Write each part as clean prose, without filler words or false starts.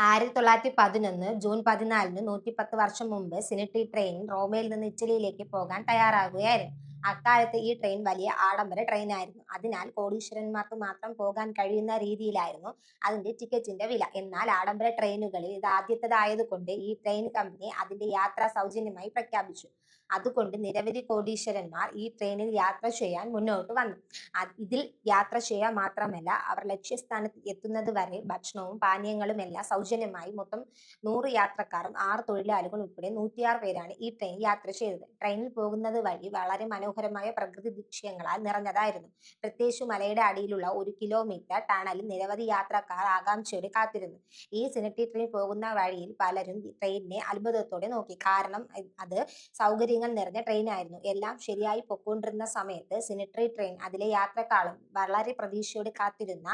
1911 June 14 110 വർഷം മുമ്പ് സിനിറ്റി train റോമയിൽ നിന്ന് ഇറ്റലിയിലേക്ക് പോകാൻ തയ്യാറാകുകയായിരുന്നു. അക്കാലത്ത് ഈ ട്രെയിൻ വലിയ ആഡംബര ട്രെയിനായിരുന്നു. അതിനാൽ കോടീശ്വരന്മാർക്ക് മാത്രം പോകാൻ കഴിയുന്ന രീതിയിലായിരുന്നു അതിന്റെ ടിക്കറ്റിന്റെ വില. എന്നാൽ ആഡംബര ട്രെയിനുകളിൽ ഇത് ആദ്യത്തേതായതുകൊണ്ട് ഈ ട്രെയിൻ കമ്പനി അതിന്റെ യാത്ര സൗജന്യമായി പ്രഖ്യാപിച്ചു. അതുകൊണ്ട് നിരവധി കോടീശ്വരന്മാർ ഈ ട്രെയിനിൽ യാത്ര ചെയ്യാൻ മുന്നോട്ട് വന്നു. ഇതിൽ യാത്ര ചെയ്യുക മാത്രമല്ല, അവർ ലക്ഷ്യസ്ഥാനത്ത് എത്തുന്നത് വരെ ഭക്ഷണവും പാനീയങ്ങളും എല്ലാം സൗജന്യമായി. മൊത്തം 100 യാത്രക്കാരും 6 തൊഴിലാളികളും ഉൾപ്പെടെ 106 പേരാണ് ഈ ട്രെയിൻ യാത്ര ചെയ്തത്. ട്രെയിനിൽ പോകുന്നത് വഴി വളരെ മനോഹരമായ പ്രകൃതി ദൃശ്യങ്ങളാൽ നിറഞ്ഞതായിരുന്നു. പ്രത്യേകിച്ച് മലയുടെ അടിയിലുള്ള 1 കിലോമീറ്റർ ടണലിൽ നിരവധി യാത്രക്കാർ ആകാംക്ഷയോടെ കാത്തിരുന്നു. ഈ സിനിറ്റി ട്രെയിൻ പോകുന്ന വഴിയിൽ പലരും ട്രെയിനിനെ അത്ഭുതത്തോടെ നോക്കി. കാരണം അത് സൗകര്യങ്ങൾ നിറഞ്ഞ ട്രെയിനായിരുന്നു. എല്ലാം ശരിയായി പൊക്കോണ്ടിരുന്ന സമയത്ത് സിനിറ്റി ട്രെയിൻ അതിലെ യാത്രക്കാരും വളരെ പ്രതീക്ഷയോടെ കാത്തിരുന്ന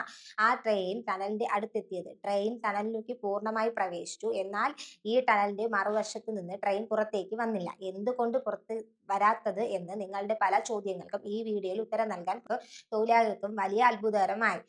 ആ ട്രെയിൻ ടണലിന്റെ അടുത്തെത്തിയത്. ട്രെയിൻ ടണലിലേക്ക് പൂർണ്ണമായി പ്രവേശിച്ചു. എന്നാൽ ഈ ടണലിന്റെ മറുവശത്ത് നിന്ന് ട്രെയിൻ പുറത്തേക്ക് വന്നില്ല. എന്തുകൊണ്ട് പുറത്ത് വരാത്തത് എന്ന് നിങ്ങളുടെ പല ചോദ്യങ്ങൾക്കും ഈ വീഡിയോയിൽ ഉത്തരം നൽകാൻ തൊഴിലാളികൾക്കും വലിയ അത്ഭുതകരമായി.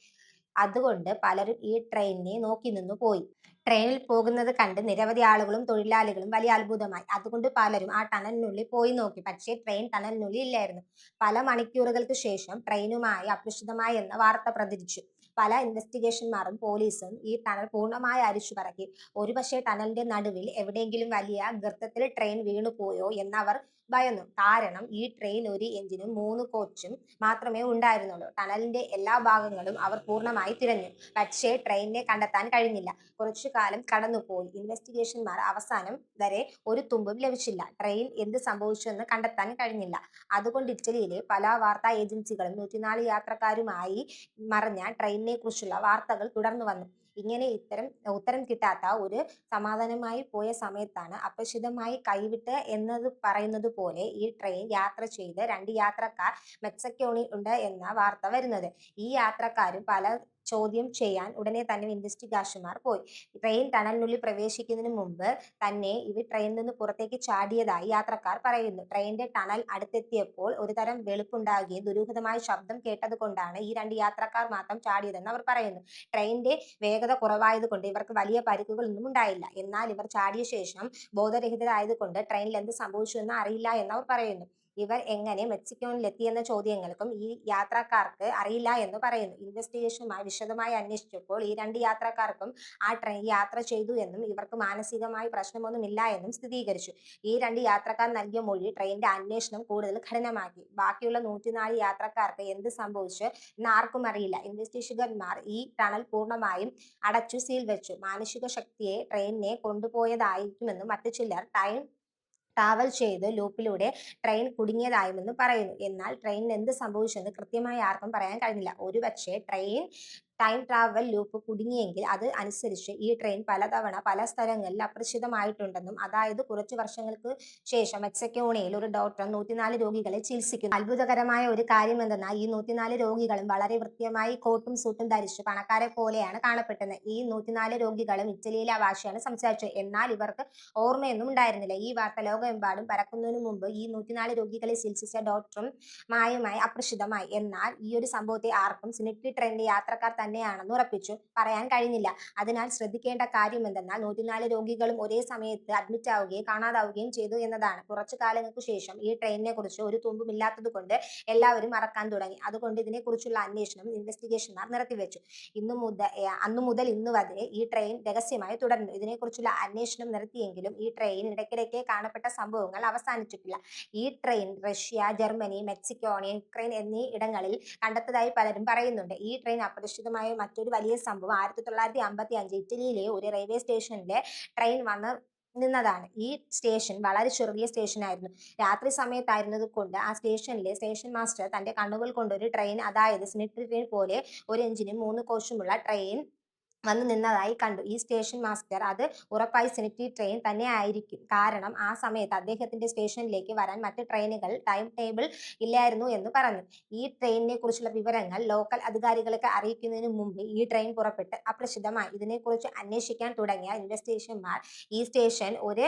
അതുകൊണ്ട് പലരും ഈ ട്രെയിനിനെ നോക്കി നിന്നു പോയി. ട്രെയിനിൽ പോകുന്നത് കണ്ട് നിരവധി ആളുകളും തൊഴിലാളികളും വലിയ അത്ഭുതമായി. അതുകൊണ്ട് പലരും ആ ടണലിനുള്ളിൽ പോയി നോക്കി. പക്ഷേ ട്രെയിൻ ടണലിനുള്ളിൽ ഇല്ലായിരുന്നു. പല മണിക്കൂറുകൾക്ക് ശേഷം ട്രെയിനുമായി അപ്രത്യക്ഷമായി എന്ന വാർത്ത പ്രചരിച്ചു. പല ഇൻവെസ്റ്റിഗേഷന്മാരും പോലീസും ഈ ടണൽ പൂർണ്ണമായി അരിച്ചു പറക്കി. ഒരുപക്ഷെ ടണലിന്റെ നടുവിൽ എവിടെയെങ്കിലും വലിയ ഗർത്തത്തിൽ ട്രെയിൻ വീണുപോയോ എന്നവർ ഭയന്നു. കാരണം ഈ ട്രെയിൻ ഒരു എഞ്ചിനും 3 കോച്ചും മാത്രമേ ഉണ്ടായിരുന്നുള്ളൂ. ടണലിന്റെ എല്ലാ ഭാഗങ്ങളും അവർ പൂർണ്ണമായി തിരഞ്ഞു. പക്ഷേ ട്രെയിനിനെ കണ്ടെത്താൻ കഴിഞ്ഞില്ല. കുറച്ചു കാലം കടന്നുപോയി. ഇൻവെസ്റ്റിഗേഷന്മാർ അവസാനം വരെ ഒരു തുമ്പും ലഭിച്ചില്ല. ട്രെയിൻ എന്ത് സംഭവിച്ചുവെന്ന് കണ്ടെത്താൻ കഴിഞ്ഞില്ല. അതുകൊണ്ട് ഇറ്റലിയിലെ പല വാർത്താ ഏജൻസികളും 104 യാത്രക്കാരുമായി മറഞ്ഞ ട്രെയിനിനെ കുറിച്ചുള്ള വാർത്തകൾ തുടർന്നു വന്നു. ഇങ്ങനെ ഉത്തരം കിട്ടാത്ത ഒരു സമാധാനമായി പോയ സമയത്താണ് അപ്രതീക്ഷിതമായി കൈവിട്ട് എന്നത് പറയുന്നത് പോലെ ഈ ട്രെയിൻ യാത്ര ചെയ്ത് 2 യാത്രക്കാർ മെക്സിക്കോണിൽ ഉണ്ട് എന്ന വാർത്ത വരുന്നത്. ഈ യാത്രക്കാരും പല ചോദ്യം ചെയ്യാൻ ഉടനെ തന്നെ ഇൻവെസ്റ്റിഗേഷന്മാർ പോയി. ട്രെയിൻ ടണലിനുള്ളിൽ പ്രവേശിക്കുന്നതിന് മുമ്പ് തന്നെ ഇവർ ട്രെയിനിൽ നിന്ന് പുറത്തേക്ക് ചാടിയതായി യാത്രക്കാർ പറയുന്നു. ട്രെയിനിന്റെ ടണൽ അടുത്തെത്തിയപ്പോൾ ഒരുതരം വെളുപ്പുണ്ടാകുകയും ദുരൂഹമായ ശബ്ദം കേട്ടത് കൊണ്ടാണ് ഈ 2 യാത്രക്കാർ മാത്രം ചാടിയതെന്ന് അവർ പറയുന്നു. ട്രെയിനിന്റെ വേഗത കുറവായതുകൊണ്ട് ഇവർക്ക് വലിയ പരിക്കുകളൊന്നും ഉണ്ടായില്ല. എന്നാൽ ഇവർ ചാടിയ ശേഷം ബോധരഹിതരായതുകൊണ്ട് ട്രെയിനിൽ എന്ത് സംഭവിച്ചു എന്ന് അറിയില്ല എന്നവർ പറയുന്നു. ഇവർ എങ്ങനെ മെക്സിക്കോയിലെത്തിയെന്ന ചോദ്യങ്ങൾക്കും ഈ യാത്രക്കാർക്ക് അറിയില്ല എന്ന് പറയുന്നു. ഇൻവെസ്റ്റിഗേഷനുമായി വിശദമായി അന്വേഷിച്ചപ്പോൾ ഈ 2 യാത്രക്കാർക്കും ആ ട്രെയിൻ യാത്ര ചെയ്തു എന്നും ഇവർക്ക് മാനസികമായ പ്രശ്നമൊന്നുമില്ല എന്നും സ്ഥിരീകരിച്ചു. ഈ 2 യാത്രക്കാർ നൽകിയ മൊഴി ട്രെയിനിന്റെ അന്വേഷണം കൂടുതൽ കഠിനമാക്കി. ബാക്കിയുള്ള 104 യാത്രക്കാർക്ക് എന്ത് സംഭവിച്ചു എന്ന് ആർക്കും അറിയില്ല. ഇൻവെസ്റ്റിഗേഷന്മാർ ഈ ടണൽ പൂർണ്ണമായും അടച്ചു സീൽ വെച്ചു. മാനുഷിക ശക്തിയെ ട്രെയിനിനെ കൊണ്ടുപോയതായിരിക്കുമെന്നും മറ്റു ചിലർ ടൈം ട്രാവൽ ചെയ്ത് ലൂപ്പിലൂടെ ട്രെയിൻ കുടുങ്ങിയതായുമെന്ന് പറയുന്നു. എന്നാൽ ട്രെയിനിന് എന്ത് സംഭവിച്ചെന്ന് കൃത്യമായി ആർക്കും പറയാൻ കഴിഞ്ഞില്ല. ഒരുപക്ഷേ ട്രെയിൻ ടൈം ട്രാവൽ ലൂപ്പ് കുടുങ്ങിയെങ്കിൽ അത് അനുസരിച്ച് ഈ ട്രെയിൻ പലതവണ പല സ്ഥലങ്ങളിൽ അപ്രത്യക്ഷമായിട്ടുണ്ടെന്നും, അതായത് കുറച്ചു വർഷങ്ങൾക്ക് ശേഷം മെക്സിക്കോണിയിൽ ഒരു ഡോക്ടർ 104 രോഗികളെ ചികിത്സിക്കുന്നു. അത്ഭുതകരമായ ഒരു കാര്യം എന്തെന്നാൽ ഈ 104 രോഗികളും വളരെ വൃത്തിയായി കോട്ടും സൂട്ടും ധരിച്ച് പണക്കാരെ പോലെയാണ് കാണപ്പെട്ടത്. ഈ 104 രോഗികളും ഇറ്റലിയിലെ ഭാഷയാണ് സംസാരിച്ചത്. എന്നാൽ ഇവർക്ക് ഓർമ്മയൊന്നും ഉണ്ടായിരുന്നില്ല. ഈ വാർത്ത ലോകമെമ്പാടും പരക്കുന്നതിനു മുമ്പ് ഈ 104 രോഗികളെ ചികിത്സിച്ച ഡോക്ടറും മായുമായി അപ്രത്യക്ഷമായി. എന്നാൽ ഈ ഒരു സംഭവത്തെ ആർക്കും സിനിറ്റി ട്രെയിനിന്റെ യാത്രക്കാർ തന്നെയാണെന്ന് ഉറപ്പിച്ചു പറയാൻ കഴിഞ്ഞില്ല. അതിനാൽ ശ്രദ്ധിക്കേണ്ട കാര്യം എന്തെന്നാൽ 104 രോഗികളും ഒരേ സമയത്ത് അഡ്മിറ്റ് ആവുകയും കാണാതാവുകയും ചെയ്തു എന്നതാണ്. കുറച്ചു കാലങ്ങൾക്ക് ശേഷം ഈ ട്രെയിനിനെ കുറിച്ച് ഒരു തുമ്പും ഇല്ലാത്തത് കൊണ്ട് എല്ലാവരും മറക്കാൻ തുടങ്ങി. അതുകൊണ്ട് ഇതിനെക്കുറിച്ചുള്ള അന്വേഷണം ഇൻവെസ്റ്റിഗേഷന്മാർ നിർത്തിവെച്ചു. അന്നു മുതൽ ഇന്ന് വരെ ഈ ട്രെയിൻ രഹസ്യമായി തുടർന്നു. ഇതിനെക്കുറിച്ചുള്ള അന്വേഷണം നിർത്തിയെങ്കിലും ഈ ട്രെയിൻ ഇടയ്ക്കിടയ്ക്ക് കാണപ്പെട്ട സംഭവങ്ങൾ അവസാനിച്ചിട്ടില്ല. ഈ ട്രെയിൻ റഷ്യ, ജർമ്മനി, മെക്സിക്കോണി, യുക്രൈൻ എന്നീ ഇടങ്ങളിൽ കണ്ടെത്തതായി പലരും പറയുന്നുണ്ട്. ഈ ട്രെയിൻ അപ്രതീക്ഷിതമായ മറ്റൊരു വലിയ സംഭവം 1955 ഇറ്റലിയിലെ ഒരു റെയിൽവേ സ്റ്റേഷനിലെ ട്രെയിൻ വന്ന് നിന്നതാണ്. ഈ സ്റ്റേഷൻ വളരെ ചെറിയ സ്റ്റേഷനായിരുന്നു. രാത്രി സമയത്തായിരുന്നത് കൊണ്ട് ആ സ്റ്റേഷനിലെ സ്റ്റേഷൻ മാസ്റ്റർ തന്റെ കണ്ണുകൾ കൊണ്ട് ഒരു ട്രെയിൻ, അതായത് സിനിറ്റി ട്രെയിൻ പോലെ ഒരു എഞ്ചിനും 3 കോച്ചുമുള്ള ട്രെയിൻ വന്ന് നിന്നതായി കണ്ടു. ഈ സ്റ്റേഷൻ മാസ്റ്റർ അത് ഉറപ്പായി സിനിറ്റി ട്രെയിൻ തന്നെ ആയിരിക്കും. കാരണം ആ സമയത്ത് അദ്ദേഹത്തിന്റെ സ്റ്റേഷനിലേക്ക് വരാൻ മറ്റ് ട്രെയിനുകൾ ടൈം ടേബിൾ ഇല്ലായിരുന്നു എന്ന് പറഞ്ഞു. ഈ ട്രെയിനിനെ കുറിച്ചുള്ള വിവരങ്ങൾ ലോക്കൽ അധികാരികളെ അറിയിക്കുന്നതിന് മുമ്പ് ഈ ട്രെയിൻ പുറപ്പെട്ട് അപ്രസിദ്ധമായി. ഇതിനെക്കുറിച്ച് അന്വേഷിക്കാൻ തുടങ്ങിയ ഇൻവെസ്റ്റിഗേഷന്മാർ ഈ സ്റ്റേഷൻ ഒരു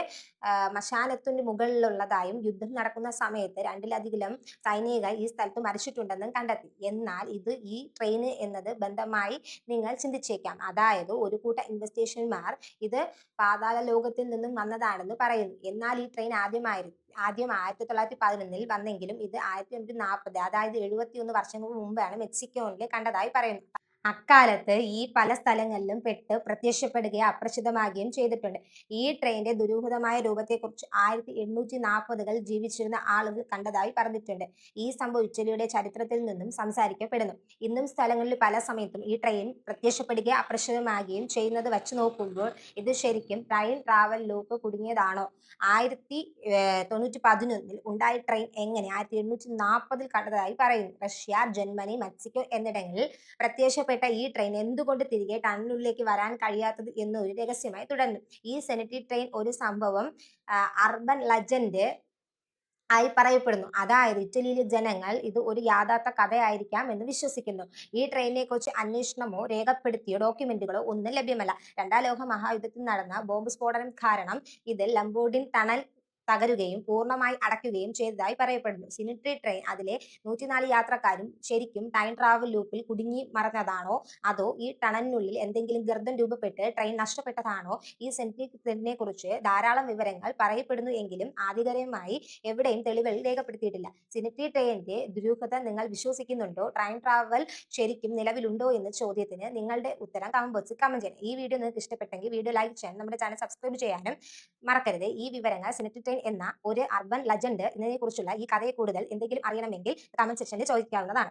മശാനത്തിന് മുകളിലുള്ളതായും യുദ്ധം നടക്കുന്ന സമയത്ത് 2-ലധികം സൈനികർ ഈ സ്ഥലത്ത് മരിച്ചിട്ടുണ്ടെന്നും കണ്ടെത്തി. എന്നാൽ ഇത് ഈ ട്രെയിൻ എന്നത് ബന്ധമായി നിങ്ങൾ ചിന്തിച്ചേക്കാം. അതായത് ഒരു കൂട്ടം ഇൻവെസ്റ്റിഗേഷന്മാർ ഇത് പാതാള ലോകത്തിൽ നിന്നും വന്നതാണെന്ന് പറയുന്നു. എന്നാൽ ഈ ട്രെയിൻ ആദ്യം 1911 വന്നെങ്കിലും ഇത് 1840, അതായത് 71 വർഷങ്ങൾക്ക് മുമ്പാണ് മെക്സിക്കോയിൽ കണ്ടതായി പറയുന്നു. അക്കാലത്ത് ഈ പല സ്ഥലങ്ങളിലും പെട്ട് പ്രത്യക്ഷപ്പെടുകയും അപ്രത്യക്ഷമാകുകയും ചെയ്തിട്ടുണ്ട്. ഈ ട്രെയിനിന്റെ ദുരൂഹമായ രൂപത്തെക്കുറിച്ച് 1840കൾ ജീവിച്ചിരുന്ന ആളുകൾ കണ്ടതായി പറഞ്ഞിട്ടുണ്ട്. ഈ സംഭവം ഇറ്റലിയുടെ ചരിത്രത്തിൽ നിന്നും സംസാരിക്കപ്പെടുന്നു. ഇന്നും സ്ഥലങ്ങളിൽ പല സമയത്തും ഈ ട്രെയിൻ പ്രത്യക്ഷപ്പെടുകയും അപ്രത്യക്ഷമാകുകയും ചെയ്യുന്നത് വച്ച് നോക്കുമ്പോൾ ഇത് ശരിക്കും ടൈം ട്രാവൽ ലൂപ്പ് കുടുങ്ങിയതാണോ? 1911 ഉണ്ടായ ട്രെയിൻ എങ്ങനെ 1840 കണ്ടതായി പറയുന്നു. റഷ്യ, ജർമ്മനി, മെക്സിക്കോ എന്നിടങ്ങളിൽ പ്രത്യക്ഷപ്പെട്ട ഈ ട്രെയിൻ എന്തുകൊണ്ട് തിരികെ ടണലിനുള്ളിലേക്ക് വരാൻ കഴിയാത്തത് എന്നൊരു രഹസ്യമായി തുടർന്നു. ഈ സെനറ്റി ട്രെയിൻ ഒരു സംഭവം അർബൻ ലെജൻഡ് ആയി പറയപ്പെടുന്നു. അതായത് ഇറ്റലിയിലെ ജനങ്ങൾ ഇത് ഒരു യഥാർത്ഥ കഥയായിരിക്കാം എന്ന് വിശ്വസിക്കുന്നു. ഈ ട്രെയിനിനെ കുറിച്ച് അന്വേഷണമോ രേഖപ്പെടുത്തിയ ഡോക്യുമെന്റുകളോ ഒന്നും ലഭ്യമല്ല. രണ്ടാം ലോക മഹായുദ്ധത്തിൽ നടന്ന ബോംബ് സ്ഫോടനം കാരണം ഇത് ലംബോർഡിൻ ടണൽ തകരുകയും പൂർണ്ണമായി അടയ്ക്കുകയും ചെയ്തതായി പറയപ്പെടുന്നു. സിനിട്രി ട്രെയിൻ അതിലെ 104 യാത്രക്കാരും ശരിക്കും ടൈം ട്രാവൽ ലൂപ്പിൽ കുടുങ്ങി മറഞ്ഞതാണോ അതോ ഈ ടണലിനുള്ളിൽ എന്തെങ്കിലും ഗർത്തം രൂപപ്പെട്ട് ട്രെയിൻ നഷ്ടപ്പെട്ടതാണോ? ഈ സെനിട്രി ട്രെയിനിനെ കുറിച്ച് ധാരാളം വിവരങ്ങൾ പറയപ്പെടുന്നു എങ്കിലും ആധികാരികമായി എവിടെയും തെളിവുകൾ രേഖപ്പെടുത്തിയിട്ടില്ല. സിനിട്രി ട്രെയിനിന്റെ ദുരൂഹത നിങ്ങൾ വിശ്വസിക്കുന്നുണ്ടോ? ടൈം ട്രാവൽ ശരിക്കും നിലവിലുണ്ടോ എന്ന ചോദ്യത്തിന് നിങ്ങളുടെ ഉത്തരം കമന്റ് ബോക്സിൽ കമന്റ് ചെയ്യണം. ഈ വീഡിയോ നിങ്ങൾക്ക് ഇഷ്ടപ്പെട്ടെങ്കിൽ വീഡിയോ ലൈക്ക് ചെയ്യാനും നമ്മുടെ ചാനൽ സബ്സ്ക്രൈബ് ചെയ്യാനും മറക്കരുത്. ഈ വിവരങ്ങൾ സിനിട്രി ട്രെയിൻ എന്ന ഒരു അർബൻ ലെജൻഡ് എന്നതിനെ കുറിച്ചുള്ള ഈ കഥയെ കൂടുതൽ എന്തെങ്കിലും അറിയണമെങ്കിൽ കമന്റ് സെക്ഷനിൽ ചോദിക്കാവുന്നതാണ്.